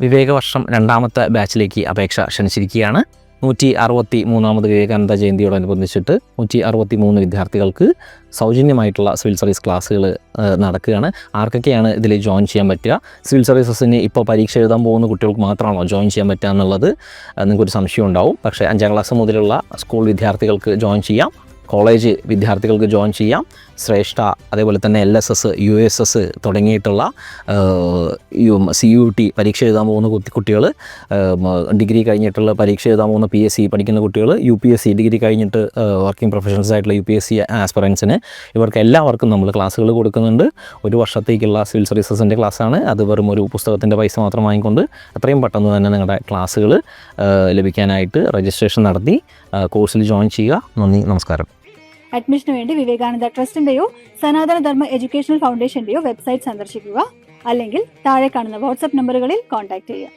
വിവേകവർഷം 2ാമത്തെ ബാച്ചിലേക്ക് അപേക്ഷ ക്ഷണിച്ചിരിക്കുകയാണ്. 163ാമത് വിവേകാനന്ദ ജയന്തിയോടനുബന്ധിച്ചിട്ട് 163 വിദ്യാർത്ഥികൾക്ക് സൗജന്യമായിട്ടുള്ള civil service ക്ലാസ്സുകൾ നടക്കുകയാണ്. ആർക്കൊക്കെയാണ് ഇതിൽ ജോയിൻ ചെയ്യാൻ പറ്റുക? സിവിൽ സർവീസസിന് ഇപ്പോൾ പരീക്ഷ എഴുതാൻ പോകുന്ന കുട്ടികൾക്ക് മാത്രമാണോ ജോയിൻ ചെയ്യാൻ പറ്റുക എന്നുള്ളത് നിങ്ങൾക്കൊരു സംശയം ഉണ്ടാവും. പക്ഷേ 5ാം ക്ലാസ് മുതലുള്ള സ്കൂൾ വിദ്യാർത്ഥികൾക്ക് ജോയിൻ ചെയ്യാം, കോളേജ് വിദ്യാർത്ഥികൾക്ക് ജോയിൻ ചെയ്യാം, ശ്രേഷ്ഠ, അതേപോലെ തന്നെ LSS, USS തുടങ്ങിയിട്ടുള്ള CUT പരീക്ഷ എഴുതാൻ പോകുന്ന കുട്ടികൾ, ഡിഗ്രി കഴിഞ്ഞിട്ടുള്ള പരീക്ഷ എഴുതാൻ പോകുന്ന PSC പഠിക്കുന്ന കുട്ടികൾ, UPSC ഡിഗ്രി കഴിഞ്ഞിട്ട് വർക്കിംഗ് പ്രൊഫഷണൽസ് ആയിട്ടുള്ള UPSC ആസ്പിറൻസിന്, ഇവർക്ക് എല്ലാവർക്കും നമ്മൾ ക്ലാസ്സുകൾ കൊടുക്കുന്നുണ്ട്. 1 വർഷത്തേക്കുള്ള സിവിൽ സർവീസസിൻ്റെ ക്ലാസ്സാണ്. അത് വെറും ഒരു പുസ്തകത്തിൻ്റെ പൈസ മാത്രം വാങ്ങിക്കൊണ്ട് എത്രയും പെട്ടെന്ന് തന്നെ നിങ്ങളുടെ ക്ലാസ്സുകൾ ലഭിക്കാനായിട്ട് രജിസ്ട്രേഷൻ നടത്തി കോഴ്സിൽ ജോയിൻ ചെയ്യുക. നന്ദി, നമസ്കാരം. അഡ്മിഷന് വേണ്ടി വിവേകാനന്ദ ട്രസ്റ്റിന്റെയോ സനാതന ധർമ്മ എഡ്യൂക്കേഷണൽ ഫൗണ്ടേഷന്റെയോ വെബ്സൈറ്റ് സന്ദർശിക്കുക, അല്ലെങ്കിൽ താഴെ കാണുന്ന വാട്സ്ആപ്പ് നമ്പറുകളിൽ കോൺടാക്ട് ചെയ്യുക.